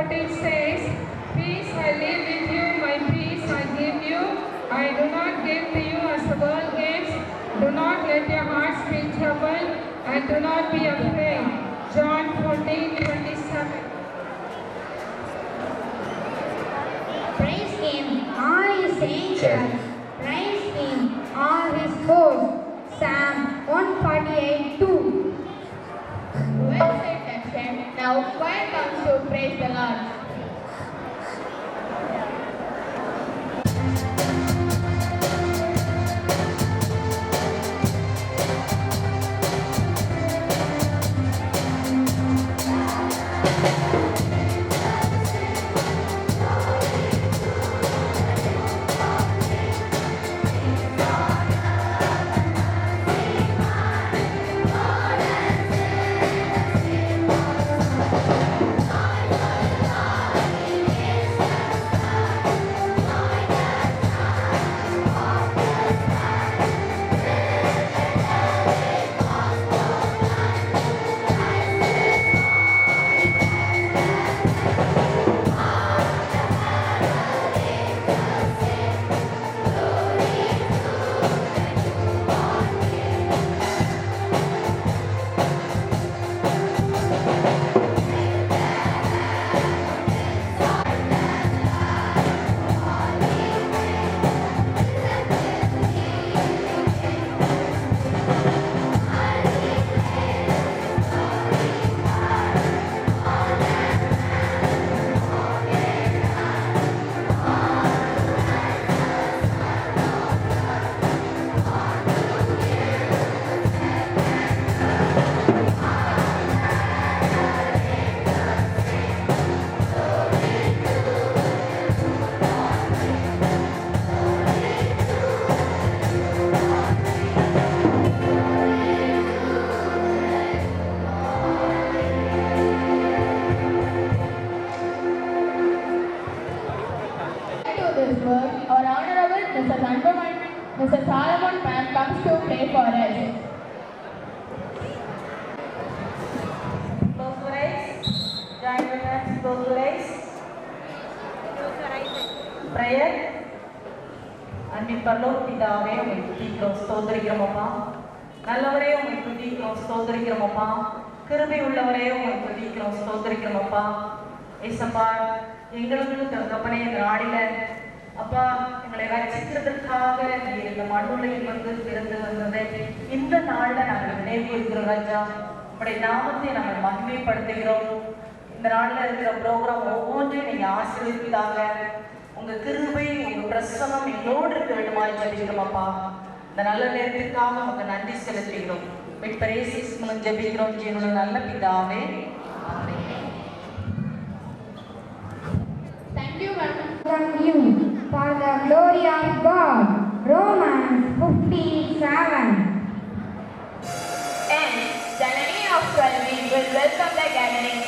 14 says, "Peace I leave with you, my peace I give you. I do not give to you as the world gives. Do not let your hearts be troubled, and do not be afraid." John 14:27. Praise Him, all His angels. Praise Him, all His hosts. Psalm 148:2. Well said, Dustin. Now, choir comes to praise the Lord. Our Honorable Mr. Solomon Pan comes to play for us. Close your eyes. Join your hands. Close your eyes. Prayer. அன்பின் பரலோக பிதாவே உம்மை துதிக்கிறோம் ஸ்தோத்திரிக்கிறோம் அப்பா. நல்லவரே உம்மை துதிக்கிறோம் ஸ்தோத்திரிக்கிறோம் அப்பா. கிருபை உள்ளவரே உம்மை துதிக்கிறோம் ஸ்தோத்திரிக்கிறோம் அப்பா. ஏசப்பா எங்களுக்கு தகப்பனே இந்த நாளில அப்பா எங்களை ரட்சிக்கிறதுக்காக நீர் இந்த மண்ணுலையில் வந்து பிறந்து வந்ததை இந்த நாளில் நாங்கள் நினைவு இருக்கிறோம் ராஜா. உங்களுடைய நாமத்தை நாங்கள் மகிமைப்படுத்துகிறோம். இந்த நாளில் இருக்கிற ப்ரோக்ராம் ஒவ்வொன்றையும் நீங்கள் ஆசீர்வதித்தாங்க. உங்கள் கிருபை உங்கள் பிரசனம் எங்களோடு இருக்க வேண்டுமாய் ஜெபிக்கிறோம் அப்பா. இந்த நல்ல நேரத்திற்காக உங்களுக்கு நன்றி செலுத்துகிறோம். பிரேசிஸ் மூலம் ஜெபிக்கிறோம் ஜீவனுள்ள நல்ல பிதாவே. Thank you, From you, for the glory of God. Romans 15:7. and the name of Calvi will welcome the gathering.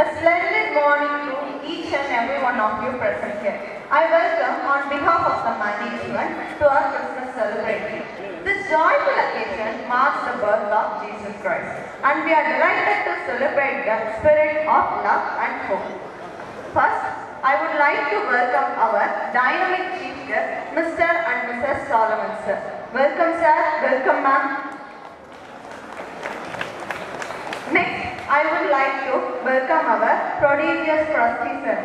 A splendid morning to each and every one of you present here. I welcome on behalf of the management to our Christmas celebration. This joyful occasion marks the birth of Jesus Christ, and we are delighted to celebrate the spirit of love and hope. First, I would like to welcome our dynamic chief guest, Mr. and Mrs. Solomon sir. Welcome sir, welcome ma'am. Next, I would like to welcome our prodigious trustee sir.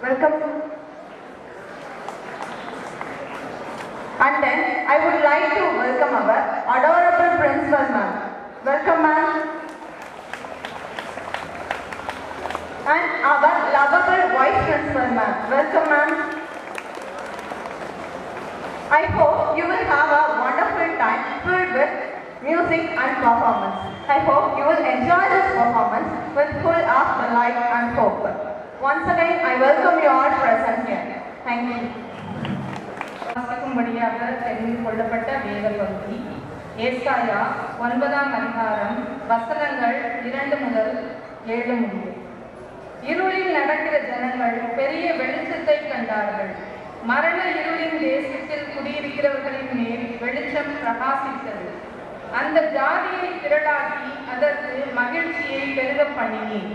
Welcome. And then I would like to welcome our adorable principal ma'am. Welcome ma'am. And our lovable vice principal ma'am. Welcome ma'am. I hope you will have a wonderful time filled with music and performance. I hope you will enjoy this performance with full of light and hope. Once again, I welcome you all present here. Thank you. வாசிக்கும்படியாக தெரிந்து கொள்ளப்பட்ட வேத பகுதி ஏசாயா 9ஆம் அதிகாரம் வசனங்கள் 2 முதல் 7 முடிய. இருளில் நடக்கிற ஜனங்கள் பெரிய வெளிச்சத்தை கண்டார்கள். மரண இருளின் தேசத்தில் குடியிருக்கிறவர்களின் மேல் வெளிச்சம் பிரகாசித்தது. அந்த ஜாதியை திரளாக்கி அதற்கு மகிழ்ச்சியை பெருக பண்ணினீர்.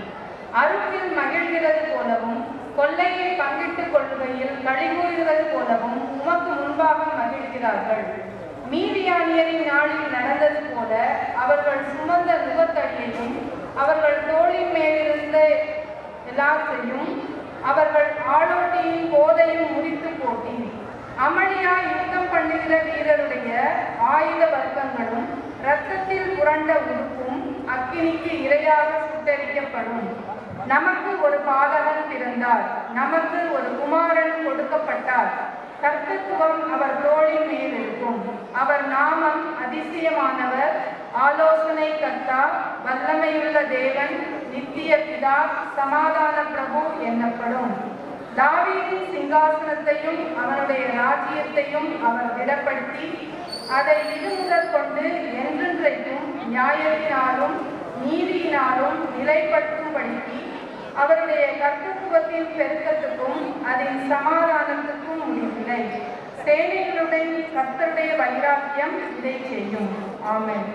அருகில் மகிழ்கிறது போலவும் கொள்ளையை பங்கிட்டுக் கொள்கையில் கழிவுறுகிறது போலவும் உமக்கு முன்பாக மகிழ்கிறார்கள். மீதியானியரின் நாளில் நடந்தது போல அவர்கள் சுமந்த நுகத்தடியையும் அவர்கள் தோளின் மேலிருந்த எல்லாத்தையும் அவர்கள் ஆளோட்டியின் போதையும் முறித்து போட்டீர். அமளியாய் யுத்தம் பண்ணுகிற வீரருடைய ஆயுத வர்க்கங்களும் இரத்தத்தில் புரண்ட உடுப்பும் அக்கினிக்கு இரையாக சுட்டரிக்கப்படும். நமக்கு ஒரு பாதகன் பிறந்தார், நமக்கு ஒரு குமாரன் கொடுக்கப்பட்டார். கர்த்தத்துவம் அவர் தோளின் மேல் இருக்கும். அவர் நாமம் அதிசயமானவர், ஆலோசனை கர்த்தா, வல்லமையுள்ள தேவன், நித்திய பிதா, சமாதான பிரபு என்னப்படும். தாவீதின் சிங்காசனத்தையும் அவனுடைய ராஜ்யத்தையும் அவர் திடப்படுத்தி அதை இதுமுதற் கொண்டு என்றென்றைக்கும் நியாயத்தினாலும் நீதியினாலும் நிலைப்படுத்தும்படிக்கு அவருடைய கர்த்தத்துவத்தின் பெருக்கத்துக்கும் அதன் சமாதானத்துக்கும் முடிவில்லை. சேனைகளுடைய கர்த்தருடைய வைராக்கியம் இதை செய்யும். ஆமென்.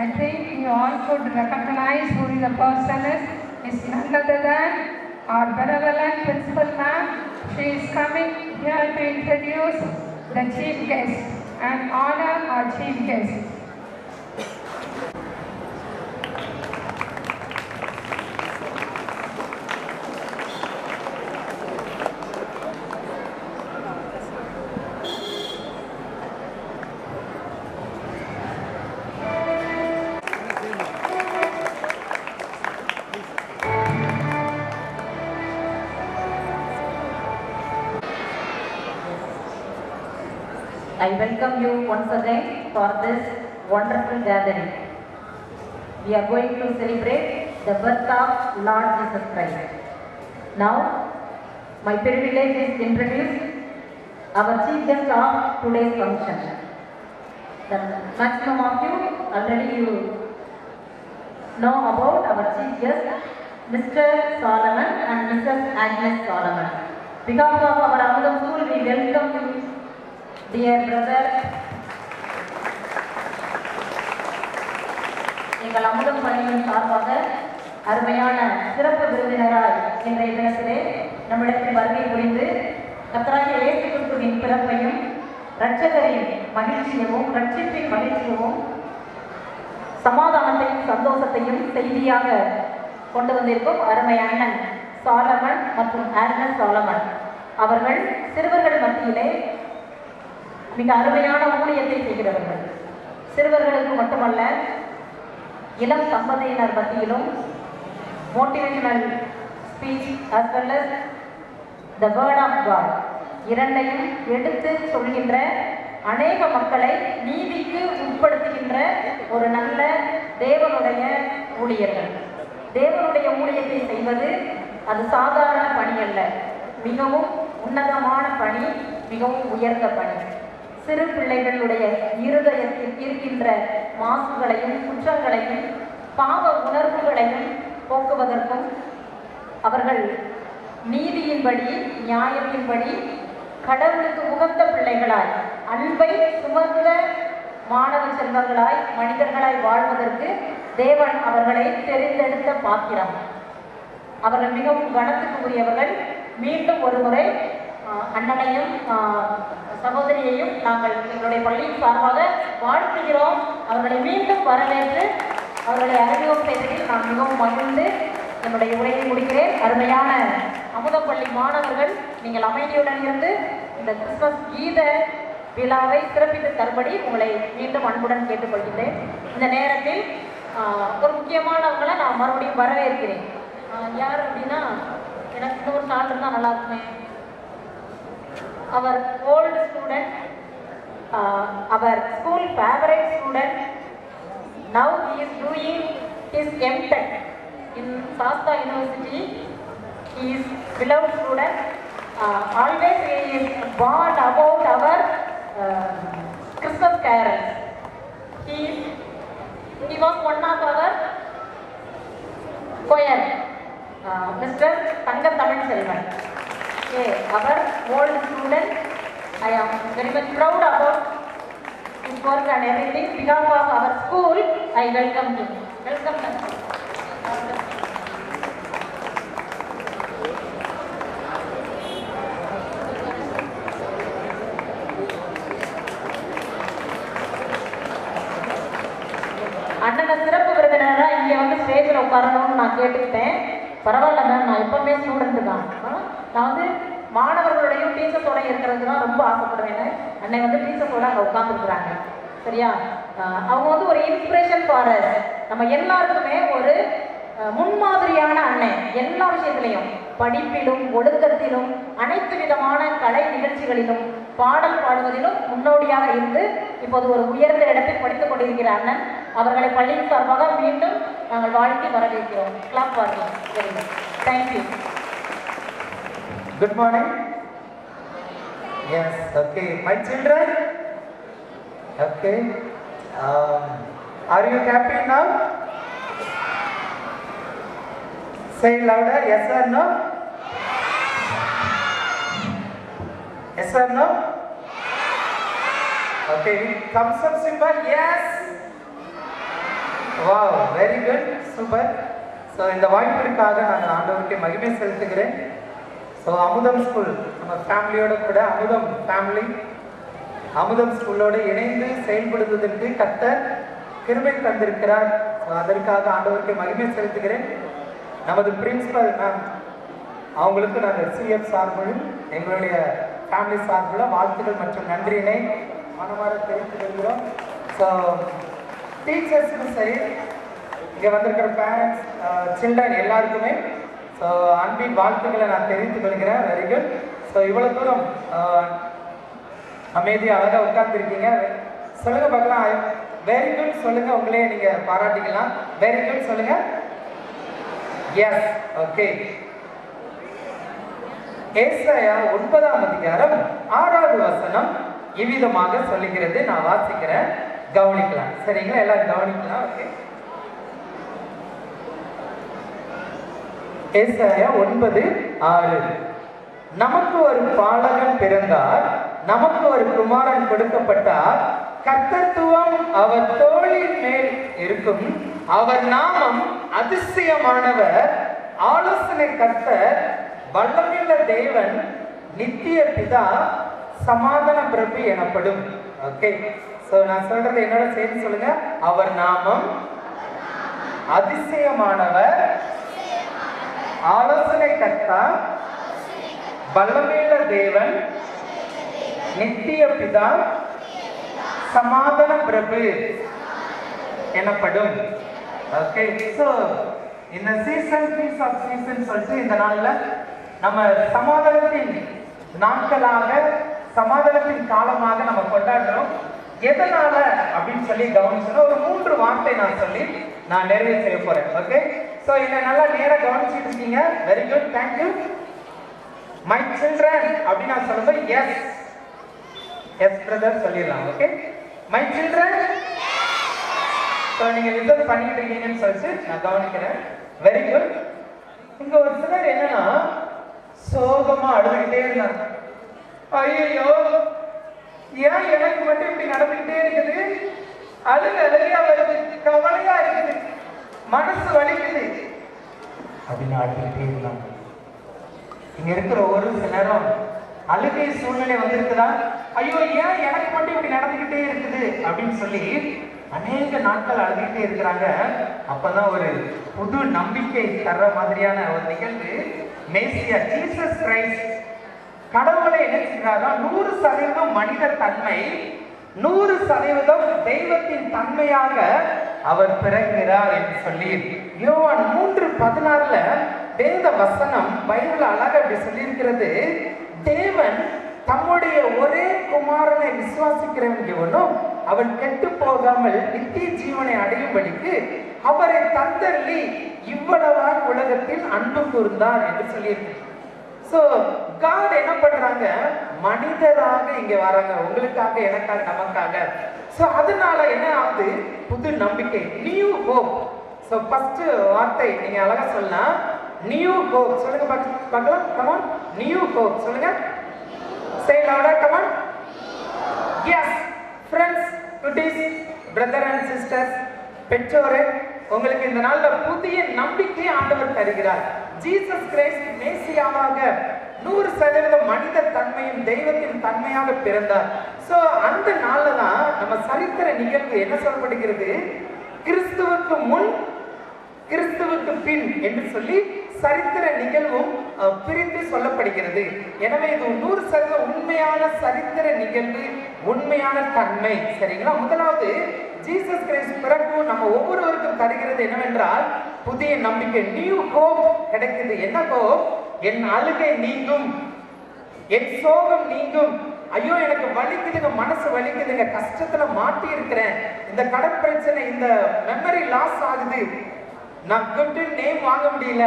I think you all could recognize who the person is. It's none other than our benevolent principal ma'am. She is coming here to introduce the chief guest and honor our chief guest. I welcome you once again for this wonderful gathering. We are going to celebrate the birth of Lord Jesus Christ. Now, my privilege is to introduce our chief guest of today's function. The maximum of you already know about our chief guest, Mr. Solomon and Mrs. Agnes Solomon. Because of our Amudam School, we welcome you, dear brother. எங்கள் அமுதம் பள்ளியின் சார்பாக அருமையான சிறப்பு விருந்தினராய் இன்றைய தினத்திலே நம்மிடத்தில் வருகை புரிந்து கர்த்தராகிய இயேசு கிறிஸ்துவின் பிறப்பையும் இரட்சகரின் மகிழ்ச்சியவும் ரட்சிப்பின் மகிழ்ச்சியவும் சமாதானத்தையும் சந்தோஷத்தையும் செய்தியாக கொண்டு வந்திருக்கும் அருமை அண்ணன் சாலமன் மற்றும் ஆக்னஸ் சாலமன் அவர்கள் சிறுவர்கள் மத்தியிலே மிக அருமையான ஊழியத்தை செய்கிறவர்கள். சிறுவர்களுக்கு மட்டுமல்ல, இளம் சம்பதியினர் மத்தியிலும் motivational speech as well as the word of God இரண்டையும் எடுத்து சொல்கின்ற, அநேக மக்களை நீதிக்கு உட்படுத்துகின்ற ஒரு நல்ல தேவனுடைய ஊழியர்கள். தேவனுடைய ஊழியத்தை செய்வது அது சாதாரண பணி அல்ல, மிகவும் உன்னதமான பணி, மிகவும் உயர்ந்த பணி. சிறு பிள்ளைகளுடைய இருதயத்தில் இருக்கின்ற மாசுகளையும் குற்றங்களையும் பாவ உணர்வுகளையும் போக்குவதற்கும் அவர்கள் நீதியின்படி நியாயத்தின்படி கடவுளுக்கு உகந்த பிள்ளைகளாய் அன்பை சுமந்த மாணவ செல்வங்களாய் மனிதர்களாய் வாழ்வதற்கு தேவன் அவர்களை தெரிந்தெடுத்த பாத்திரம். அவர்கள் மிகவும் கனத்துக்கு உரியவர்கள். மீண்டும் ஒரு முறை அண்ணனையும் சகோதரியையும் நாங்கள் எங்களுடைய பள்ளியின் சார்பாக வாழ்த்துகிறோம். அவர்களை மீண்டும் வரவேற்று அவர்களை அறிமுகம் செய்ததில் நான் மிகவும் மகிழ்ந்து என்னுடைய உரையை முடிக்கிறேன். அருமையான அமுதப்பள்ளி மாணவர்கள், நீங்கள் அமைதியுடன் இருந்து இந்த கிறிஸ்துமஸ் கீத விழாவை சிறப்பித்து தரும்படி உங்களை மீண்டும் அன்புடன் கேட்டுக்கொள்கிறேன். இந்த நேரத்தில் ஒரு முக்கியமானவங்களை நான் மறுபடியும் வரவேற்கிறேன். யார் அப்படின்னா, எனக்கு இன்னொரு நாள் இருந்தால் நல்லா இருக்குமே. our old student, our school favorite student, now he is doing his M.Tech in Shasta University. He is beloved student. Always he is born about our Christmas carols. He was one of our choir, Mr. Tanga Tamil Selvan. Our old student, I am very much proud about his work and everything. Because of our school, I welcome him. Welcome, sir. அண்ணனை சிறப்பு விருந்தினராக இங்கே வந்து ஸ்டேஜில் உட்காரணும்னு நான் கேட்டுக்கிட்டேன். பரவாயில்ல ma'am, நான் எப்பவுமே ஸ்டூடெண்ட்டு தான். நான் வந்து மாணவர்களோடையும் டீச்சர்ஸோட இருக்கிறது தான் ரொம்ப ஆசைப்படுவேன். அன்னை வந்து டீச்சர்ஸோட அங்கே உட்காந்துருக்குறாங்க. சரியா? அவங்க வந்து ஒரு இன்ஸ்பிரேஷன் ஃபார் அஸ். நம்ம எல்லாருக்குமே ஒரு முன்மாதிரியான அன்னை. எல்லா விஷயத்திலையும், படிப்பிலும் ஒழுக்கத்திலும் அனைத்து விதமான கலை நிகழ்ச்சிகளிலும் பாடல் பாடுவதிலும் முன்னோடியாக இருந்து இப்போது ஒரு உயர்ந்த இடத்தில் படித்துக் கொண்டிருக்கிற அண்ணன் அவர்களை பள்ளியின் சார்பாக மீண்டும் நாங்கள் வாழ்த்தி வரவேற்கிறோம். கிளாப் பார்க்கலாம். Very good. Thank you. Good morning. Yes, okay. My children? Okay. Are you happy now? Say louder, yes or no? Yes or no? Okay, thumbs up symbol, yes. Wow, very good, super. So, இந்த வாய்ப்பிற்காக நான் ஆண்டவருக்கு மகிமை செலுத்துகிறேன். So அமுதம் school நம்ம ஃபேமிலியோட கூட அமுதம் ஃபேமிலி அமுதம் ஸ்கூலோடு இணைந்து செயல்படுவதற்கு கர்த்தர் கிருபை தந்திருக்கிறார். ஸோ அதற்காக ஆண்டவருக்கு மகிமை செலுத்துகிறேன். நமது பிரின்சிபல் மேம் அவங்களுக்கு நாங்கள் சிஎஃப் சார்பிலும் எங்களுடைய ஃபேமிலி சார்பில் வாழ்த்துக்கள் மற்றும் நன்றியினை மனமாற தெரிவித்துக் கொள்கிறோம். ஸோ டீச்சர்ஸுக்கும் சரி, இங்கே வந்திருக்கிற பேரண்ட்ஸ், சில்ட்ரன் எல்லாருக்குமே ஸோ அன்பின் வாழ்த்துக்களை நான் தெரிவித்துக் கொள்கிறேன். Very good. ஸோ இவ்வளோ தூரம் அமைதியாக அழகாக உட்கார்ந்துருக்கீங்க. சொல்லுங்க பார்க்கலாம். வெரி குட் சொல்லுங்க. உங்களே நீங்கள் பாராட்டிக்கலாம். வெரி குட் சொல்லுங்க. Yes, okay. ஏசாயா 9ஆம் அதிகாரம் 6வது வசனம் இவ்விதமாக சொல்லுகிறது. நான் வாசிக்கிறேன், கவனிக்கலாம். சரிங்களா? எல்லாரும் கவனிக்கலாம். ஓகே. ஏசாயா 9:6. நமக்கு ஒரு பாலகன் பிறந்தார், நமக்கு ஒரு குமாரன் கொடுக்கப்பட்டார், கர்த்தத்துவம் அவர் தோளின் மேல் இருக்கும், அவர் நாமம் அதிசயமானவர், ஆலோசனை கர்த்தர், வல்லமையுள்ள தேவன், நித்திய பிதா, சமாதான பிரபு எனப்படும். ஓகே. சோ நான் சொல்றது என்னோட சேர்ந்து சொல்லுங்க. அவர் நாமம் அதிசயமானவர், ஆலோசனை கர்த்தா, வல்லமையுள்ள தேவன், நித்திய பிதா, சமாதான பிரபு எனப்படும். ஓகே. சோ இந்த சீசன் பீஸ் ஆஃப் சீசன் சொல்லிட்டு இந்த நாள்ல நம்ம சமாதானத்தின் நாட்களாக, சமாதானத்தின் காலமாக நம்ம கொண்டாடுறோம். எதனால அப்படின்னு சொல்லி கவனிச்சோன்னா ஒரு 3 வார்த்தை நான் சொல்லி நான் நிறைவு செய்ய போறேன். ஓகே. சோ என்ன நல்லா நேரம் கவனிச்சுட்டு இருக்கீங்க. Very good, thank you. My children அப்படின்னு நான் சொல்லும்போது எஸ் எஸ் பிரதர் சொல்லிடலாம். ஓகே. My children. ஸோ நீங்க லிசன் பண்ணிட்டு இருக்கீங்கன்னு சொல்லிட்டு நான் கவனிக்கிறேன். Very good. இங்க ஒரு சிலர் என்னன்னா சோகமா அழுதுகிட்டே இருந்தாங்க. ஐயோ, ஏன் எனக்கு மட்டும் இப்படி நடந்துகிட்டே இருக்குது, அழுகையா வருது, கவலையா இருக்குது, மனசு வலிக்குது அப்படின்னு அழுதுகிட்டே இருந்தாங்க. இங்க இருக்கிற ஒரு சிலரும் அழுகை சூழ்நிலை வந்திருக்குதா, ஐயோ ஏன் எனக்கு மட்டும் இப்படி நடந்துகிட்டே இருக்குது அப்படின்னு சொல்லி அநேக நாட்கள் அழுதுகிட்டே இருக்கிறாங்க. அப்பதான் ஒரு புது நம்பிக்கை தர்ற மாதிரியான ஒரு நிகழ்வு. மேசியா ஜீசஸ் கிரைஸ்ட் கடவுளை என்ன செய்கிறாரா, 100% மனித தன்மை, 100% தெய்வத்தின் தன்மையாக அவர் பிறக்கிறார் என்று சொல்லி யோவான் 3:16 வேத வசனம் பைபிள் அழகா அப்படி சொல்லியிருக்கிறது. தேவன் தம்முடைய ஒரே குமாரனை விசுவாசிக்கிறவன் எவனும் அவன் கெட்டு போகாமல் நித்திய ஜீவனை அடையும்படிக்கு அவரை தந்தள்ளி இவ்வளவாய் உலகத்தில் அன்பு கூர்ந்தார் என்று சொல்லியிருக்கு. சோ காட் என்ன பண்றாங்க, மனிதராக இங்க வராங்க, உங்களுக்காக, எனக்காக, நமக்காக. சோ அதனால என்ன ஆகுது, புது நம்பிக்கை, நியூ ஹோப். சோ ஃபர்ஸ்ட் வார்த்தை நீங்க அழகா சொல்லலாம், நியூ ஹோப். சொல்லுங்க பார்க்கலாம். கம் ஆன், நியூ ஹோப் சொல்லுங்க. சே louder, come on. Yes friends, cuties, brother and sisters, பெற்றோரே, உங்களுக்கு இந்த நாள்ல புதிய நம்பிக்கை ஆண்டவர் தருகிறார். ஜீசஸ் கிரைஸ்ட் மேசியாவாக 100% மனித தன்மையும் தெய்வத்தின் தன்மையாக பிறந்தார். சோ அந்த நாள்ல தான் நம்ம சரித்திர நிகழ்வு என்ன சொல்லப்படுகிறது, கிறிஸ்துவுக்கு முன் கிறிஸ்துவுக்கு பின் என்று சொல்லி சரித்திர நிகழ்வும் பிரித்து சொல்லப்படுகிறது. எனவே இது 100% உண்மையான சரித்திர நிகழ்வு, உண்மையான தன்மை. சரிங்களா? முதலாவது ஜீசஸ் கிரைஸ்ட் பிறகு நம்ம ஒவ்வொருவருக்கும் தருகிறது என்னவென்றால் புதிய நம்பிக்கை, நியூ ஹோப் கிடைக்குது. என்ன ஹோப்? என் அழுகை நீங்கும், என் சோகம் நீங்கும், ஐயோ எனக்கு வலிக்குதுங்க, மனசு வலிக்குதுங்க, கஷ்டத்துல மாட்டி இருக்கிறேன், இந்த கடன் பிரச்சனை, இந்த மெமரி லாஸ் ஆகுது, நான் குட் நேம் வாங்க முடியல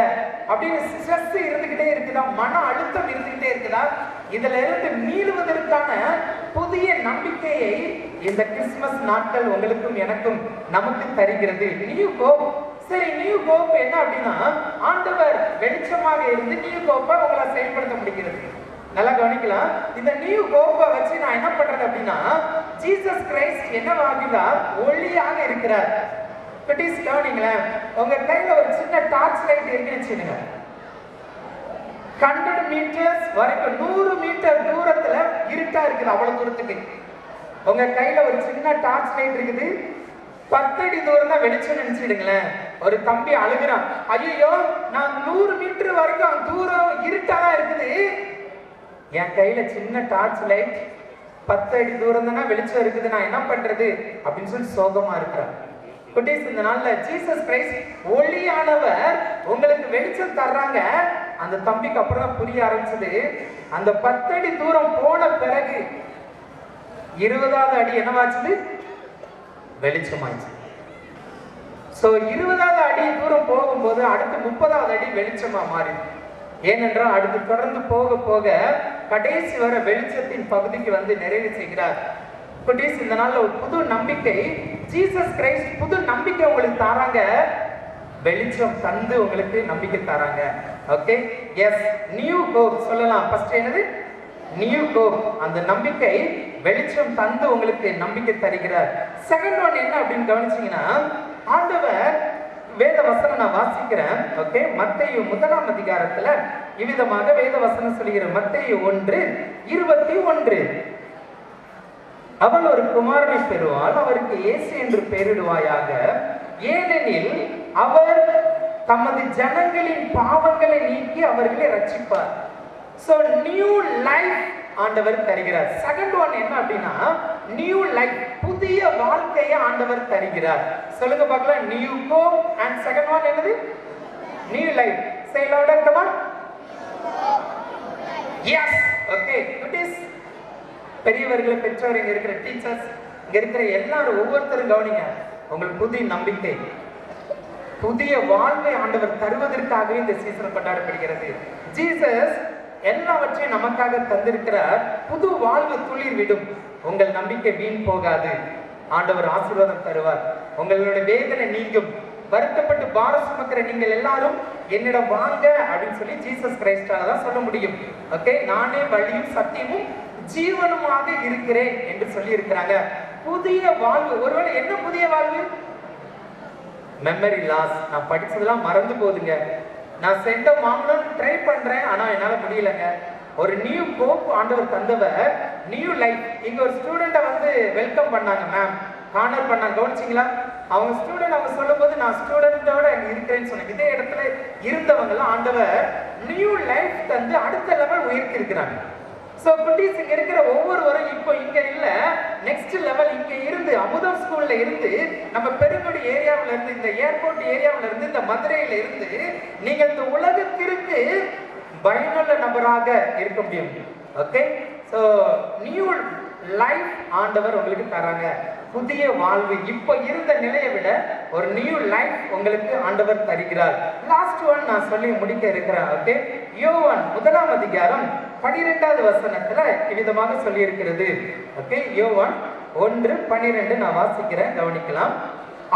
அப்படின்னு ஸ்ட்ரெஸ் இருந்துகிட்டே இருக்குதா, மன அழுத்தம் இருந்துகிட்டே இருக்குதா, இதுல இருந்து மீளுவதற்கான புதிய நம்பிக்கையை இந்த கிறிஸ்துமஸ் நாட்கள் உங்களுக்கும் எனக்கும் நமக்கு தருகிறது. New hope. சரி, நியூ ஹோப் என்ன அப்படின்னா ஆண்டவர் வெளிச்சமாக இருந்து நியூ ஹோப்பை உங்களை செயல்படுத்த முடிகிறது. நல்லா கவனிக்கலாம். இந்த நியூ ஹோப்பை வச்சு நான் என்ன பண்றது அப்படின்னா ஜீசஸ் கிரைஸ்ட் என்னவாகிறார், ஒளியாக இருக்கிறார். குட்டீஸ் கவனிங்களேன், உங்க கையில ஒரு சின்ன டார்ச் லைட் இருக்குன்னு வச்சுடுங்க. 100 மீட்டர்ஸ் வரைக்கும் 100 மீட்டர் தூரத்துல இருட்டா இருக்குது. அவ்வளவு தூரத்துக்கு உங்க கையில ஒரு சின்ன டார்ச் லைட் இருக்குது. 10 அடி தூரம் தான் வெளிச்சம் நினைச்சிடுங்களேன். ஒரு தம்பி அழுகிறான், ஐயோ நான் 100 மீட்டர் வரைக்கும் தூரம் இருட்டாதான் இருக்குது, என் கையில சின்ன டார்ச் லைட் 10 அடி தூரம் தானே வெளிச்சம் இருக்குது, நான் என்ன பண்றது அப்படின்னு சொல்லி சோகமா இருக்கிறான். குட்டீஸ், இந்த நாள்ல ஜீசஸ் கிரைஸ்ட் ஒளியானவர் உங்களுக்கு வெளிச்சம் தர்றாங்க. அந்த தம்பிக்கு அப்புறம் தான் புரிய ஆரம்பிச்சது. அந்த 10 அடி தூரம் போன பிறகு 20வது அடி என்னவாச்சு, வெளிச்சமாச்சு. சோ 20வது அடி தூரம் போகும்போது அடுத்து 30வது அடி வெளிச்சமா மாறி ஏனென்றால் அடுத்து தொடர்ந்து போக போக கடைசி வர வெளிச்சத்தின் பகுதிக்கு வந்து நிறைவு செய்கிறார். குட்டீஸ், இந்த நாள்ல ஒரு புது நம்பிக்கை, ஜீசஸ் கிரைஸ்ட் புது நம்பிக்கை உங்களுக்கு தாராங்க, வெளிச்சம் தந்து உங்களுக்கு நம்பிக்கை தராங்க. ஓகே, எஸ், நியூ ஹோப் சொல்லலாம். ஃபர்ஸ்ட் என்னது? New hope. அந்த நம்பிக்கை வெளிச்சம் தந்து உங்களுக்கு நம்பிக்கை தருகிறார். செகண்ட் ஒன் என்ன அப்படின்னு கவனிச்சீங்கன்னா, ஆண்டவர் வேத வசனம் நான் வாசிக்கிறேன். ஓகே, மத்தேயு 1ஆம் அதிகாரத்துல இவ்விதமாக வேத வசனம் சொல்லுகிற மத்தேயு 1:21, அவள் ஒரு குமாரனை பெறுவாள், அவருக்கு இயேசு என்று பெயரிடுவாயாக, ஏனெனில் அவர் தமது ஜனங்களின் பாவங்களை நீக்கி அவர்களை ரட்சிப்பார். சோ நியூ லைஃப் ஆண்டவர் தருகிறார். செகண்ட் ஒன் என்ன அப்படின்னா, நியூ லைஃப், புதிய வாழ்க்கையை ஆண்டவர் தருகிறார். சொல்லுங்க பார்க்கலாம், new hope and second one என்னது? New life. Say louder, come on. Yes, okay, it is. பெரியவர்கள், பெற்றோர், இங்க இருக்கிற டீச்சர்ஸ், இங்க இருக்கிற எல்லாரும் ஒவ்வொருத்தரும் கவனிங்க. உங்களுக்கு புதிய நம்பிக்கை, புதிய வாழ்வை ஆண்டவர் தருவதற்காகவே இந்த சீசன் கொண்டாடப்படுகிறது. ஜீசஸ் எல்லாவற்றையும் நமக்காக தந்திருக்கிறார். புது வாழ்வு துளிர் விடும். உங்கள் நம்பிக்கை வீண் போகாது. ஆண்டவர் ஆசீர்வாதம் தருவார். உங்களுடைய வேதனை நீங்கும். வருத்தப்பட்டு பாரம் சுமக்கிற நீங்கள் எல்லாரும் என்னிடம் வாங்க அப்படின்னு சொல்லி ஜீசஸ் கிரைஸ்டால தான் சொல்ல முடியும். ஓகே, நானே வழியும் சத்தியமும் ஜீவனுமாக இருக்கிறேன் என்று சொல்லி இருக்கிறாங்க. புதிய வாழ்வு. ஒருவேளை என்ன புதிய வாழ்வு? Memory loss. நான் படிச்சதெல்லாம் மறந்து போகுதுங்க, நான் சென்ட வாங்கணும்னு ட்ரை பண்றேன், ஆனா என்னால முடியலங்க. ஒரு நியூ ஹோப் ஆண்டவர் தந்தவர், நியூ லைஃப். இங்க ஒரு ஸ்டூடெண்ட்டை வந்து வெல்கம் பண்ணாங்க மேம், கார்னர் பண்ணாங்க, கவனிச்சிங்களா? அவங்க ஸ்டூடெண்ட் அவங்க சொல்லும் போது நான் ஸ்டூடெண்டோட இருக்கிறேன்னு சொன்னேன். இதே இடத்துல இருந்தவங்கலாம் ஆண்டவர் நியூ லைஃப் தந்து அடுத்த லெவல் உயர்த்தி இருக்கிறாங்க. சோ குட்டீஸ், இங்க இருக்கிற ஒவ்வொருவரும் இப்போ இங்க இல்ல, நெக்ஸ்ட் லெவல் இங்க இருந்து அமுதம் ஸ்கூல்ல இருந்து, நம்ம பெருங்குடி ஏரியாவில இருந்து, இந்த ஏர்போர்ட் ஏரியாவில இருந்து, இந்த மதுரையில இருந்து நீங்க இந்த உலகத்திற்கு பயனுள்ள நபராக இருக்க முடியும். ஓகே, சோ நியூ லைஃப் ஆண்டவர் உங்களுக்கு தராங்க. புதிய வாழ்வு. இப்போ இருந்த நிலையை விட ஒரு நியூ லைஃப் உங்களுக்கு ஆண்டவர் தருகிறார். லாஸ்ட் ஒன் நான் சொல்லி முடிக்க இருக்கிறேன். ஓகே, யோவான் 1ஆம் அதிகாரம் 12வது வசனத்துல இவ்விதமாக சொல்லி இருக்கிறது. ஓகே, யோவான் 1:12 நான் வாசிக்கிறேன், கவனிக்கலாம்.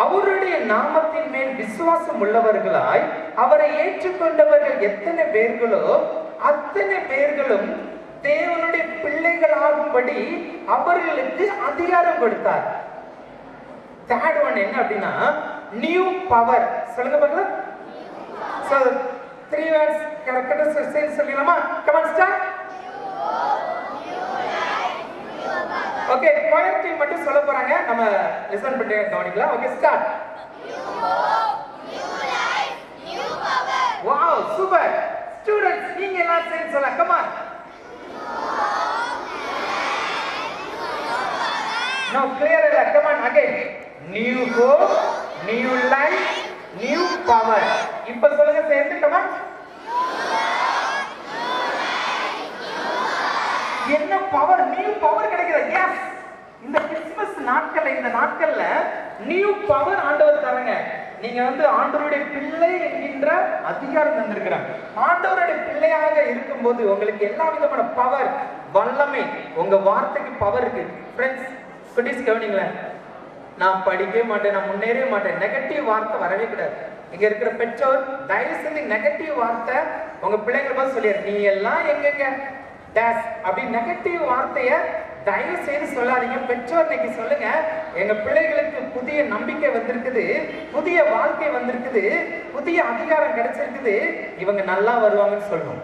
அவருடைய நாமத்தின் மேல் விசுவாசம் உள்ளவர்களாய் அவரை ஏற்றுக்கொண்டவர்கள் எத்தனை பேர்களோ அத்தனை பேர்களும் தேவனுடைய பிள்ளைகளாகும்படி அவர்களுக்கு அதிகாரம் கொடுத்தார். தேர்ட் ஒன் என்ன அப்படின்னா, நியூ பவர். சொல்லுங்க பார்க்கலாம். சோ 3 words கரெக்ட்டா சேர்த்து சொல்லலாமா? Come on start. Okay, choir team மட்டும் சொல்ல போறாங்க, நம்ம லிசன் பண்ணி கவனிக்கலாம். Okay, start. New power. Wow, super. Students, நீங்க எல்லாம் சேர்ந்து சொல்ல. Come on. Now clear it. Come on again. New hope, new life, new power. இப்ப சொல்லுங்க சேர்ந்து. come on. என்ன பவர்? நியூ பவர் கிடைக்குது. எஸ், இந்த கிறிஸ்மஸ் நாட்கள்ல, இந்த நாட்கள்ல நியூ பவர் ஆண்டவர் தரங்க. நீங்க வந்து ஆண்டவருடைய பிள்ளை என்கின்ற அதிகாரம் தந்திருக்கிறாங்க. ஆண்டவருடைய பிள்ளையாக இருக்கும்போது உங்களுக்கு எல்லா விதமான பவர், வல்லமை, உங்க வார்த்தைக்கு பவர் இருக்கு. ஃப்ரெண்ட்ஸ், குட்டீஸ் கவனிங்களேன், நான் படிக்கவே மாட்டேன், நான் முன்னேறவே மாட்டேன், நெகட்டிவ் வார்த்தை வரவே கூடாது. இங்க இருக்கிற பெற்றோர் தயவு செஞ்சு நெகட்டிவ் வார்த்தை உங்க பிள்ளைங்களை பார்த்து சொல்லிடுற, நீ எல்லாம் எங்கெங்க டேஸ் அப்படி நெகட்டிவ் வார்த்தைய தயவு செய்து சொல்லாதீங்க. பெற்றோர் இன்னைக்கு சொல்லுங்க, எங்க பிள்ளைகளுக்கு புதிய நம்பிக்கை வந்திருக்குது, புதிய வாழ்க்கை வந்திருக்குது, புதிய அதிகாரம் கிடைச்சிருக்குது, இவங்க நல்லா வருவாங்கன்னு சொல்லணும்.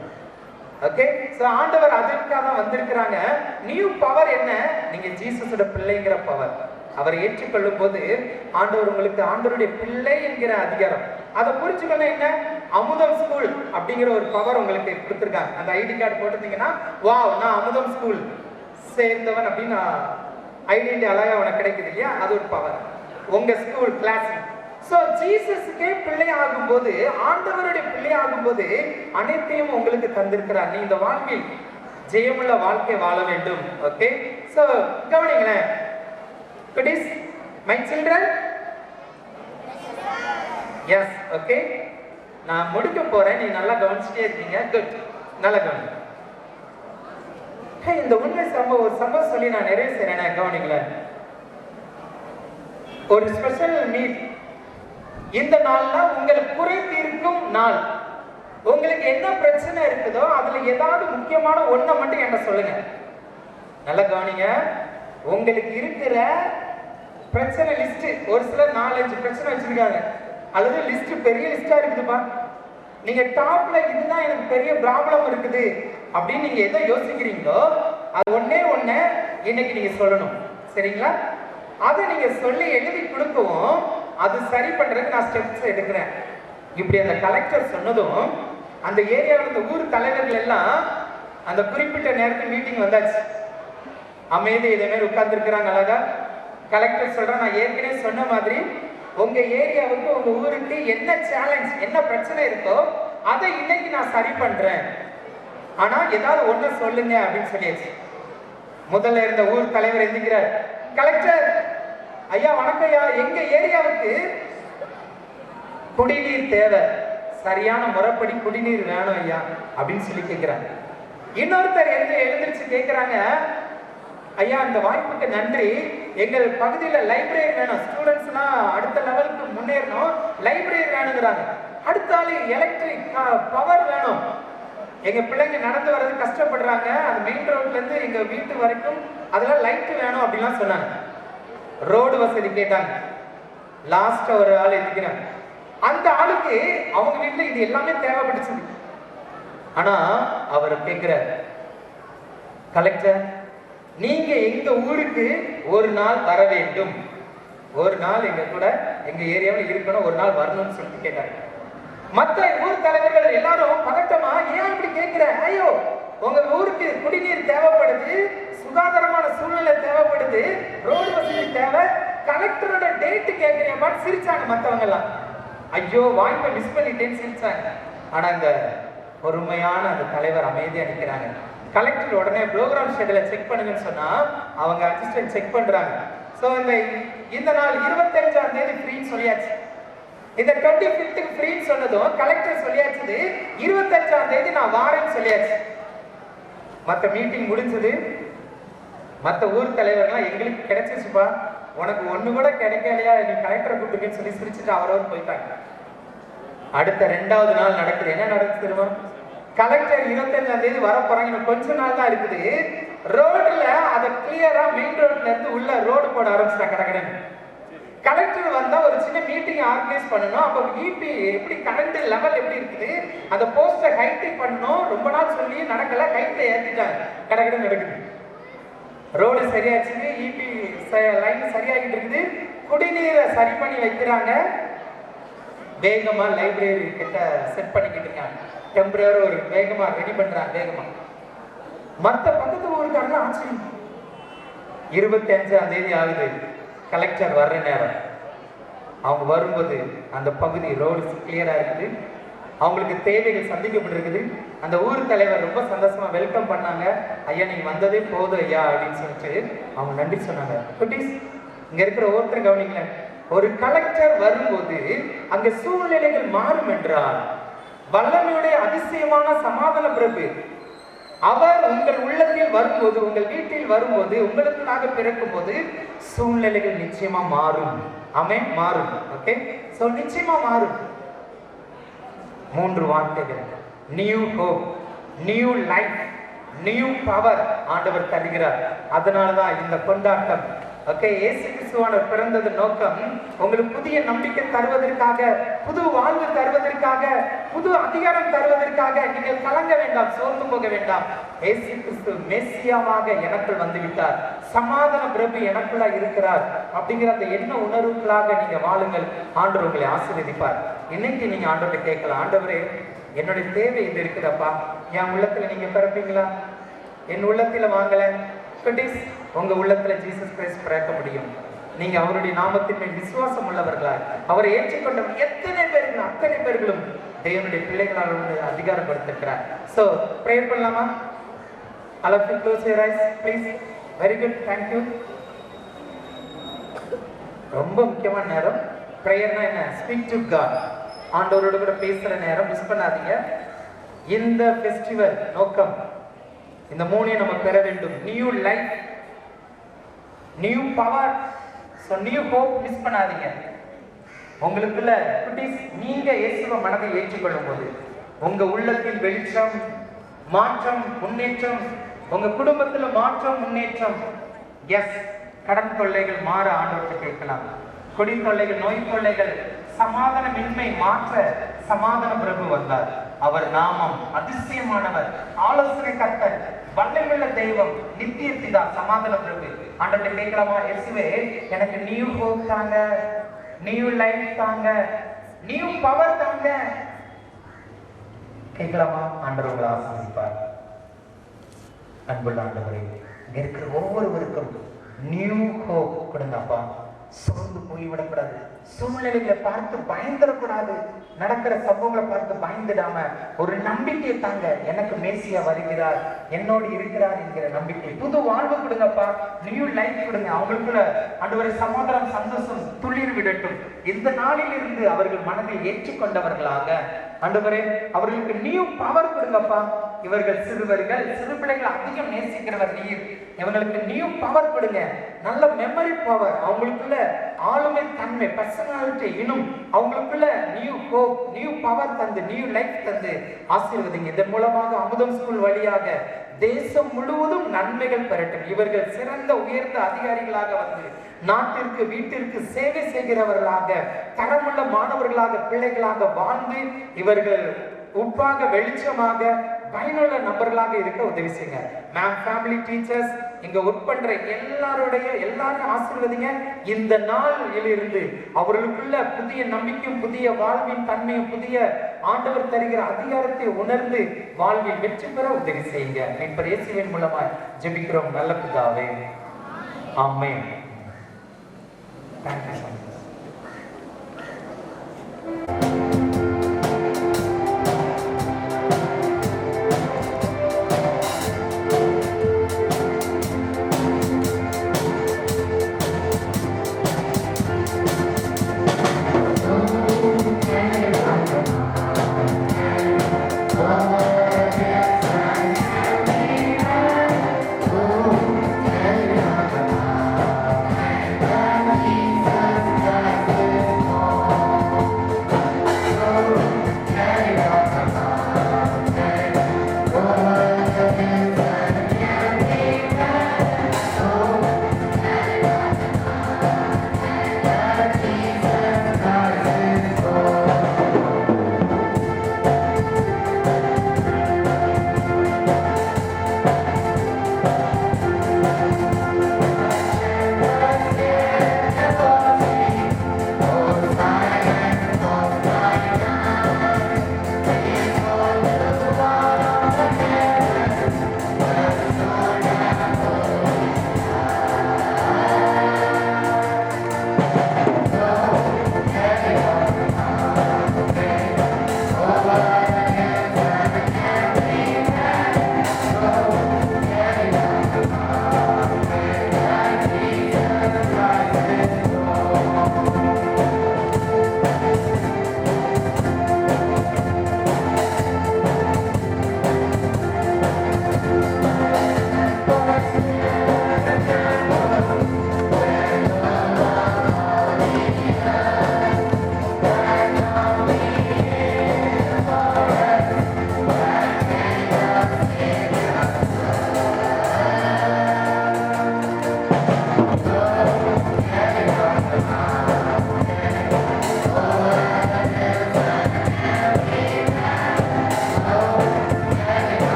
ஓகே, சோ ஆண்டவர் அதற்காக தான் வந்திருக்கிறாங்க. நியூ பவர் என்ன? நீங்க ஜீசஸோட பிள்ளைங்கிற பவர். அவரை ஏற்றுக்கொள்ளும் போது ஆண்டவர் உங்களுக்கு ஆண்டவருடைய பிள்ளை என்கிற அதிகாரம். அதை புரிஞ்சுக்கணும். என்ன? அமுதம் ஸ்கூல் அப்படிங்கிற ஒரு பவர் உங்களுக்கு கொடுத்துருக்காங்க. அந்த ஐடி கார்டு போட்டிருந்தீங்கன்னா, வாவ், நான் அமுதம் ஸ்கூல் சேர்ந்தவன் அப்படின்னு ஐடென்டி அழகா உனக்கு கிடைக்குது இல்லையா? அது ஒரு பவர், உங்க ஸ்கூல் கிளாஸ். சோ ஜீசஸுக்கே பிள்ளை ஆகும்போது, ஆண்டவருடைய பிள்ளை ஆகும்போது அனைத்தையும் உங்களுக்கு தந்திருக்கிறார். நீ இந்த வாழ்வில் ஜெயமுள்ள வாழ்க்கை வாழ வேண்டும். ஓகே, சோ கவனிங்களேன். Goodies, my children? Yes, okay. நான் முடிக்க போறேன், நீ நல்லா கவனிச்சுட்டே இருக்கீங்க. குட், நல்லா கவனி. இந்த உண்மை சம்பவம், ஒரு சம்பவம் சொல்லி நான் நிறைய செய்றேன், கவனிங்கள. ஒரு ஸ்பெஷல் மீட். இந்த நாள்னா உங்களுக்கு குறை தீர்க்கும் நாள். உங்களுக்கு என்ன பிரச்சனை இருக்குதோ அதுல ஏதாவது முக்கியமான ஒண்ணை மட்டும் என்கிட்ட சொல்லுங்க. நல்லா கவனிங்க. உங்களுக்கு இருக்கிற பிரச்சனை லிஸ்ட், ஒரு சிலர் 4-5 பிரச்சனை வச்சிருக்காங்க, அல்லது லிஸ்ட் பெரிய லிஸ்டா இருக்குதுப்பா. நீங்க டாப்ல இதுதான் எனக்கு பெரிய ப்ராப்ளம் இருக்குது அப்படின்னு நீங்க எதை யோசிக்கிறீங்களோ அது ஒண்ணே ஒண்ணு இன்னைக்கு நீங்க சொல்லணும். சரிங்களா? அதை நீங்க சொல்லி எழுதி கொடுக்கவும் அது சரி பண்றதுக்கு நான் ஸ்டெப்ஸ் எடுக்கிறேன். இப்படி அந்த கலெக்டர் சொன்னதும் அந்த ஏரியாவில் இந்த ஊர் தலைவர்கள் எல்லாம் அந்த குறிப்பிட்ட நேரத்தில் மீட்டிங் வந்தாச்சு. அமைதி இதே மாதிரி உட்கார்ந்து இருக்கிறாங்க. அழகா கலெக்டர் சொல்றேன், நான் ஏற்கனவே சொன்ன மாதிரி உங்க ஏரியாவுக்கு உங்க ஊருக்கு என்ன சேலஞ்ச், என்ன பிரச்சனை இருக்கோ அதை இன்னைக்கு நான் சரி பண்றேன். ஆனா ஏதாவது ஒண்ணு சொல்லுங்க அப்படின்னு சொல்லியாச்சு. முதல்ல இருந்த ஊர் தலைவர் எந்திக்கிறார். கலெக்டர் ஐயா வணக்கம் ஐயா, எங்க ஏரியாவுக்கு குடிநீர் தேவை, சரியான முறைப்படி குடிநீர் வேணும் ஐயா அப்படின்னு சொல்லி கேட்கிறாங்க. இன்னொருத்தர் எழுந்திருச்சு கேட்கிறாங்க, ஐயா இந்த வாய்ப்புக்கு நன்றி, எங்கள் பகுதியில் லைப்ரரி வேணும், ஸ்டூடெண்ட்ஸ்லாம் அடுத்த லெவலுக்கு முன்னேறணும், லைப்ரரி வேணுங்கிறாங்க. அடுத்த ஆளு எலக்ட்ரிக் பவர் வேணும், எங்க பிள்ளைங்க நடந்து வர்றது கஷ்டப்படுறாங்க, அது மெயின் ரோட்ல இருந்து எங்க வீட்டு வரைக்கும் அதெல்லாம் லைட் வேணும் அப்படின்லாம் சொன்னாங்க. ரோடு வசதி கேட்டாங்க. லாஸ்ட் ஒரு ஆள் இருக்கிறாங்க. அந்த ஆளுக்கு அவங்க வீட்டுல இது எல்லாமே தேவைப்பட்டுச்சு. ஆனா அவர் கேட்கிறார், கலெக்டர் நீங்க எங்க ஊருக்கு ஒரு நாள் வர வேண்டும், ஒரு நாள் எங்க கூட எங்க ஏரியாவில் இருக்கணும், ஒரு நாள் வரணும்னு சொல்லிட்டு கேட்டாங்க. மற்ற ஊர் தலைவர்கள் எல்லாரும் பதட்டமா, ஏன் இப்படி கேட்கிற, ஐயோ உங்க ஊருக்கு குடிநீர் தேவைப்படுது, சுகாதாரமான சூழ்நிலை தேவைப்படுது, ரோடு வசதி தேவை, கலெக்டரோட டேட் கேட்கிறேன் சிரிச்சாங்க. மற்றவங்க எல்லாம் ஐயோ வாய்ப்பை மிஸ் பண்ணிட்டேன்னு சிரிச்சாங்க. ஆனா இந்த பொறுமையான அந்த தலைவர் அமைதியா நிற்கிறாங்க. கலெக்டர் உடனே ப்ரோக்ராம் ஷெட்யூலை செக் பண்ணுங்கன்னு சொன்னா அவங்க அசிஸ்டன்ட் செக் பண்றாங்க. ஸோ இந்த நாள் 25ஆம் தேதி ஃப்ரீன்னு சொல்லியாச்சு. இந்த 25th ஃப்ரீன்னு சொன்னதும் கலெக்டர் சொல்லியாச்சு 25ஆம் தேதி நான் வாரேன்னு சொல்லியாச்சு. மற்ற மீட்டிங் முடிஞ்சது. மற்ற ஊர் தலைவர்கள்லாம் எங்களுக்கு கிடைச்சிச்சுப்பா, உனக்கு ஒண்ணு கூட கிடைக்கலையா, நீ கலெக்டரை கூப்பிட்டுன்னு சொல்லி சிரிச்சுட்டு அவரவர் போயிட்டாங்க. அடுத்த 2வது நாள் நடக்குது. என்ன நடக்குது தெரியுமா? கலெக்டர் 25ஆம் தேதி வர போறாங்க, இன்னும் கொஞ்ச நாள் தான் இருக்குது. ரோட்ல அதை கிளியரா மெயின் ரோட்ல இருந்து உள்ள ரோடு போட ஆரம்பிச்சிட்டாங்க கடகடன்னு. கலெக்டர் வந்தா ஒரு சின்ன மீட்டிங் ஆர்கனைஸ் பண்ணணும். அப்போ இபி எப்படி கரண்ட் லெவல் எப்படி இருக்குது, அந்த போஸ்டர் ஹைட் பண்ணணும். ரொம்ப நாள் சொல்லி நடக்கல, ஹைட்ல ஏற்றிட்டாங்க. கடகடன்னு நடக்குது. ரோடு சரியாச்சு, இபி லைன் சரியாகிட்டு இருக்குது, குடிநீரை சரி பண்ணி வைக்கிறாங்க. வேகமா லைப்ரரி கிட்ட செட் பண்ணிக்கிட்டு இருக்காங்க. டெம்பரரி ஒரு வேகமா ரெடி பண்றாங்க வேகமா. மற்ற பக்கத்து ஊருக்காரங்க ஆச்சரியம். 25ஆம் தேதி ஆகுது, கலெக்டர் வர்ற நேரம். அவங்க வரும்போது அந்த பகுதி ரோடு கிளியரா இருக்குது, அவங்களுக்கு தேவைகள் சந்திக்கப்பட்டிருக்குது. அந்த ஊர் தலைவர் ரொம்ப சந்தோஷமா வெல்கம் பண்ணாங்க. ஐயா நீங்க வந்ததே போதும் ஐயா அப்படின்னு சொல்லிட்டு அவங்க நன்றி சொன்னாங்க. குட்டீஸ் இங்க இருக்கிற ஒவ்வொருத்தரும் கவனிக்கல, ஒரு கலெக்டர் வரும்போது அங்க சூழ்நிலைகள் மாறும் என்றால் வல்லமையுடைய அதிசயமான சமாதான பிரபு அவர் உங்கள் உள்ளத்தில் வரும்போது, உங்கள் வீட்டில் வரும்போது, உங்களுக்காக பிறக்கும் போது சூழ்நிலைகள் நிச்சயமா மாறும். ஆமென், மாறும். ஓகே, சோ நிச்சயமா மாறும். 3 வார்த்தைகள்: new hope, new life, new power ஆண்டவர் தருகிறார். அதனாலதான் இந்த கொண்டாட்டம். ஓகே, இயேசு கிறிஸ்துவானவர் பிறந்தது நோக்கம் உங்களுக்கு புதிய நம்பிக்கை தருவதற்காக, புது வாழ்வு தருவதற்காக, புது அதிகாரம் தருவதற்காக. நீங்கள் கலங்க வேண்டாம், சோர்ந்து போக வேண்டாம். இயேசு கிறிஸ்து மெசியாவாக எனக்குள் வந்து விட்டார், சமாதான பிரபு எனக்குள்ளா இருக்கிறார் அப்படிங்கிற அந்த எண்ண உணர்வுகளாக நீங்க வாழுங்கள். ஆண்டவர் உங்களை ஆசீர்வதிப்பார். இன்னைக்கு நீங்க ஆண்டவரை கேட்கலாம், ஆண்டவரே என்னுடைய தேவை இது இருக்குதப்பா, என் உள்ளத்துல நீங்க பிறப்பீங்களா? என் உள்ளத்துல வாங்கல. உங்க உள்ளத்துல ஜீசஸ் கிரைஸ்ட் பிறக்க முடியும். நீங்க அவருடைய நாமத்தின் மேல் விசுவாசம் உள்ளவர்களா, அவரை ஏற்றுக்கொண்ட எத்தனை பேர்கள், அத்தனை பேர்களும் தேவனுடைய பிள்ளைகளால் அதிகாரப்படுத்திருக்கிறார். சோ ப்ரே பண்ணலாமா? All of you close your eyes please. Very good, thank you. ரொம்ப முக்கியமான நேரம். பிரேயர்னா என்ன? Speak to God. ஆண்டவரோட கூட பேசுற நேரம் மிஸ் பண்ணாதீங்க. இந்த ஃபெஸ்டிவல் நோக்கம் இந்த மூணையும் நம்ம பெற வேண்டும். New life, new power, so new hope miss பண்ணாதீங்க. உங்களுக்குள்ள குட்டீஸ், நீங்க இயேசுவை மனதில் ஏற்றுக்கொள்ளும் போது உங்க உள்ளத்தில் வெளிச்சம், மாற்றம், முன்னேற்றம், உங்க குடும்பத்துல மாற்றம், முன்னேற்றம். எஸ், கடன் தொல்லைகள் மாற ஆண்டவர்கிட்ட கேட்கலாம். குடி தொல்லைகள், நோய் தொல்லைகள், சமாதானமின்மை மாற்ற சமாதான பிரபு வந்தார். அவர் நாமம் அதிசயமானவர், ஆலோசனை கர்த்தர், வல்லமையுள்ள தெய்வம், நித்திய பிதா, சமாதான பிரபு. ஆண்டவர்கிட்ட கேட்கலாமா? இயேசுவே, எனக்கு நியூ ஹோப் தாங்க, நியூ லைஃப் தாங்க, நியூ பவர் தாங்க. கேட்கலாமா? ஆண்டவர் உங்களை ஆசீர்வதிப்பார். அன்புள்ள ஆண்டவரே, இங்க இருக்கிற ஒவ்வொருவருக்கும் நியூ ஹோப் கொடுங்கப்பா. சோர்ந்து போய்விடக்கூடாது, சூழ்நிலைகளை பார்த்து பயந்துடக்கூடாது, நடக்கிற சம்பவங்களை பார்த்து பயந்துடாம ஒரு நம்பிக்கையை தாங்க. எனக்கு மேசியா வருகிறார், என்னோடு இருக்கிறார் என்கிற நம்பிக்கை. புது வாழ்வு கொடுங்கப்பா, நியூ லைஃப் கொடுங்க. அவங்களுக்குள்ள ஆண்டவரே சமாதானம், சந்தோஷம் துளிர் விடட்டும். இந்த நாளில் இருந்து அவர்கள் மனதில் ஏற்றுக்கொண்டவர்களாக ஆண்டவரே அவர்களுக்கு நியூ பவர் கொடுங்கப்பா. இவர்கள் சிறுவர்கள், சிறு பிள்ளைகள் அதிகம் நேசிக்கிறவர் நீர். இவங்களுக்கு நியூ பவர் கொடுங்க, நல்ல மெமரி பவர், அவங்களுக்குள்ள ஆளுமை தன்மை, பர்சனாலிட்டி, இன்னும் அவங்களுக்குள்ள நியூ ஹோப், நியூ பவர் தந்து, நியூ லைஃப் தந்து ஆசீர்வதிங்க. இதன் மூலமாக அமுதம் ஸ்கூல் வழியாக தேசம் முழுவதும் நன்மைகள் பெறட்டும். இவர்கள் சிறந்த உயர்ந்த அதிகாரிகளாக வந்து நாட்டிற்கு, வீட்டிற்கு சேவை செய்கிறவர்களாக, தரமுள்ள மாணவர்களாக, பிள்ளைகளாக வாழ்ந்து இவர்கள் உப்பாக, வெளிச்சமாக, பயனுள்ள நபர்களாக இருக்க உதவி செய்யுங்க. மேம், ஃபேமிலி, டீச்சர்ஸ், இங்க ஒர்க் பண்ற எல்லாரும் ஆசீர்வதிங்க. இந்த நாளில் இருந்து அவர்களுக்குள்ள புதிய நம்பிக்கையும், புதிய வாழ்வின் தன்மையும், புதிய ஆண்டவர் தருகிற அதிகாரத்தை உணர்ந்து வாழ்வில் வெற்றி பெற உதவி செய்யுங்க. மீட்பர் இயேசுவின் மூலமாய் ஜெபிக்கிறோம் நல்ல பிதாவே, ஆமென். Thank you so much. Jesus.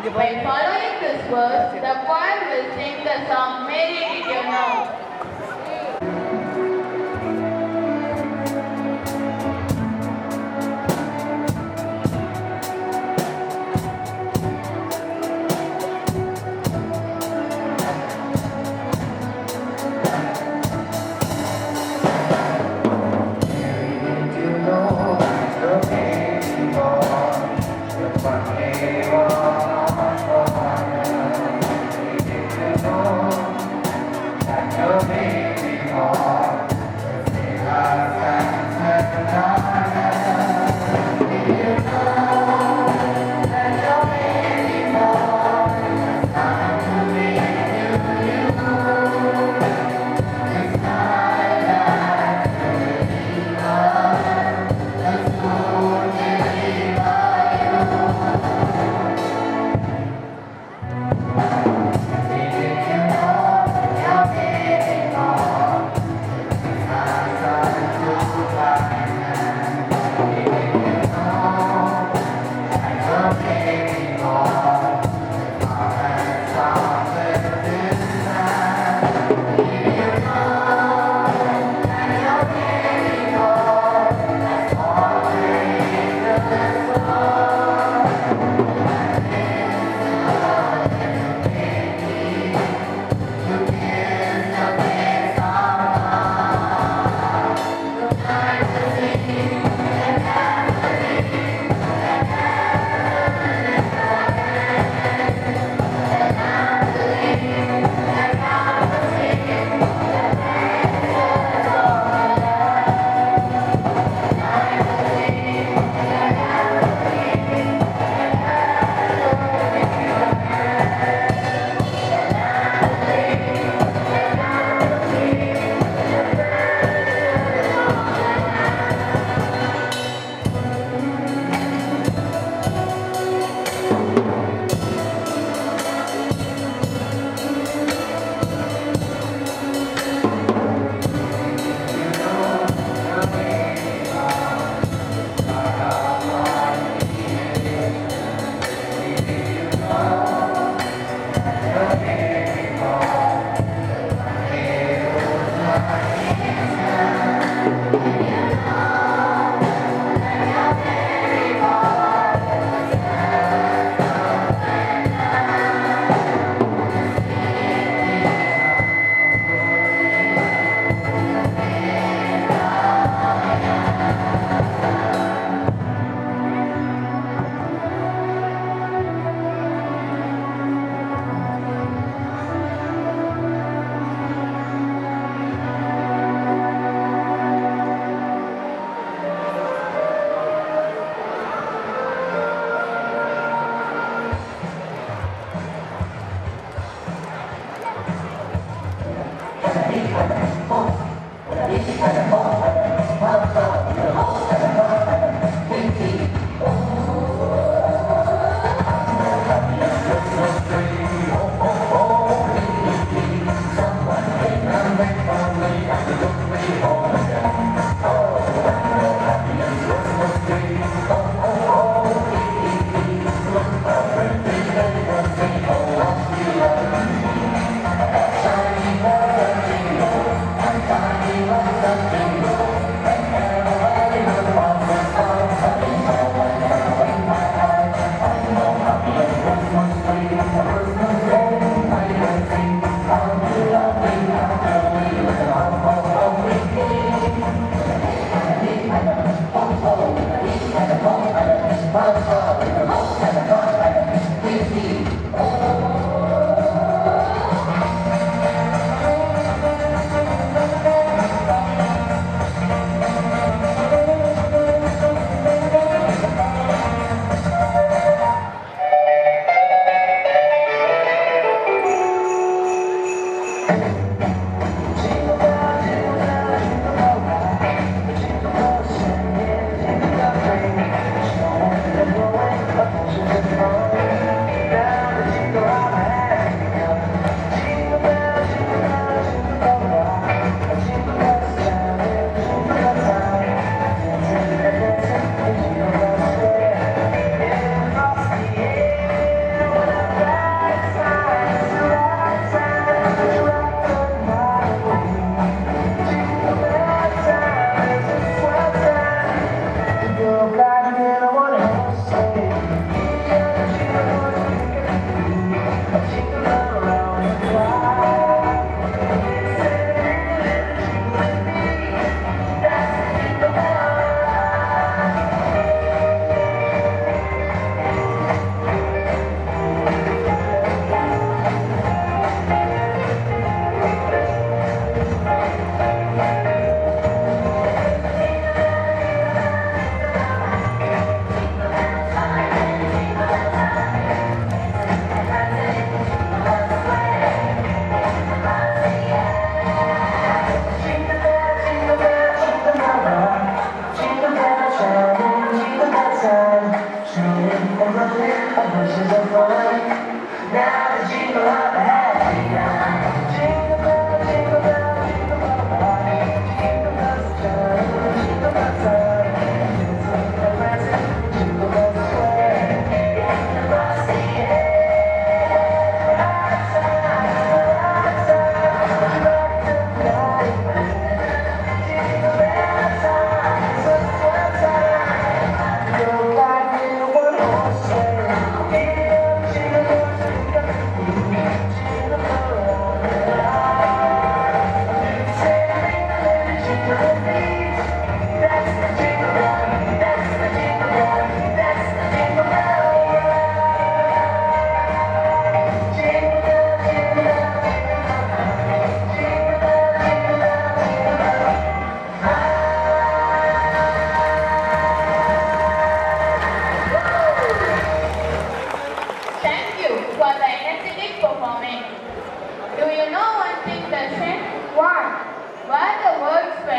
By following this verse, the choir will sing the song Mary Did You Know?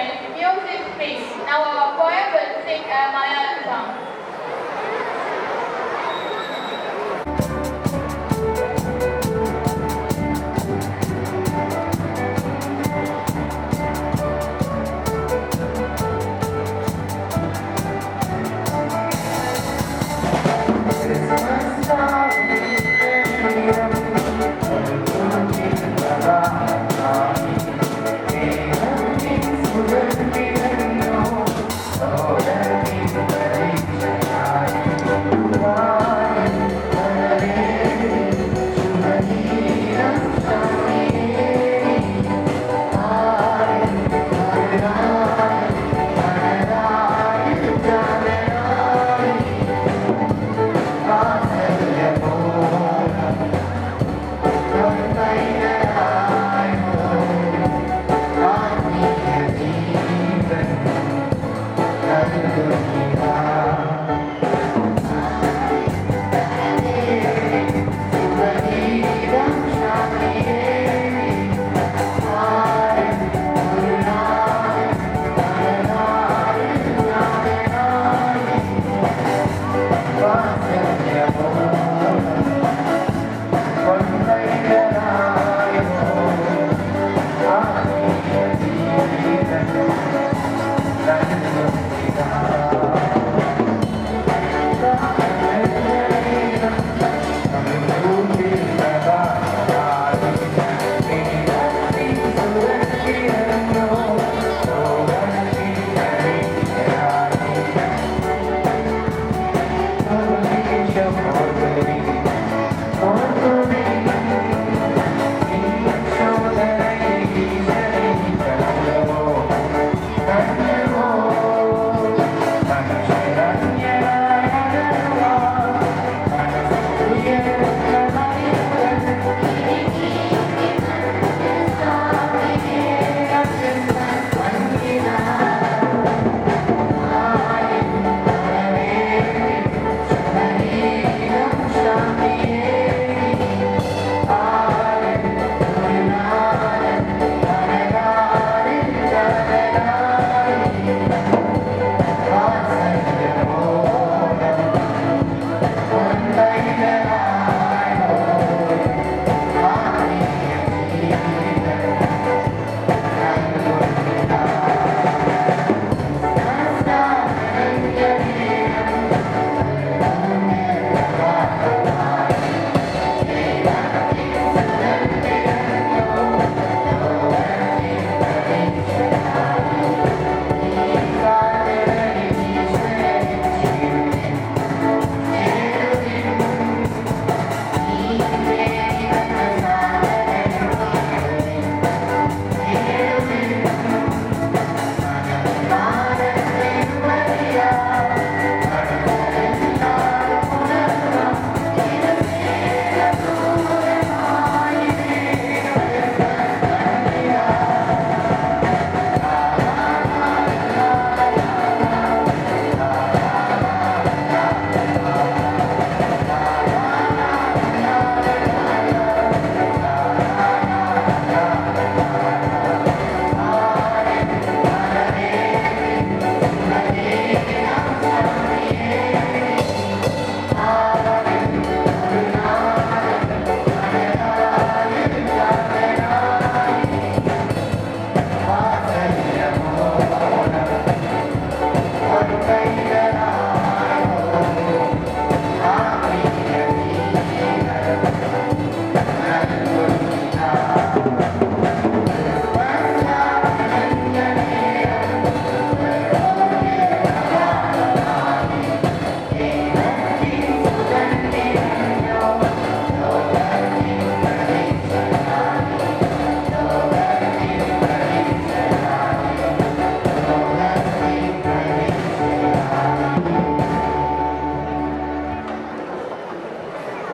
children, music speaks. Now our choir will sing a Malayalam song.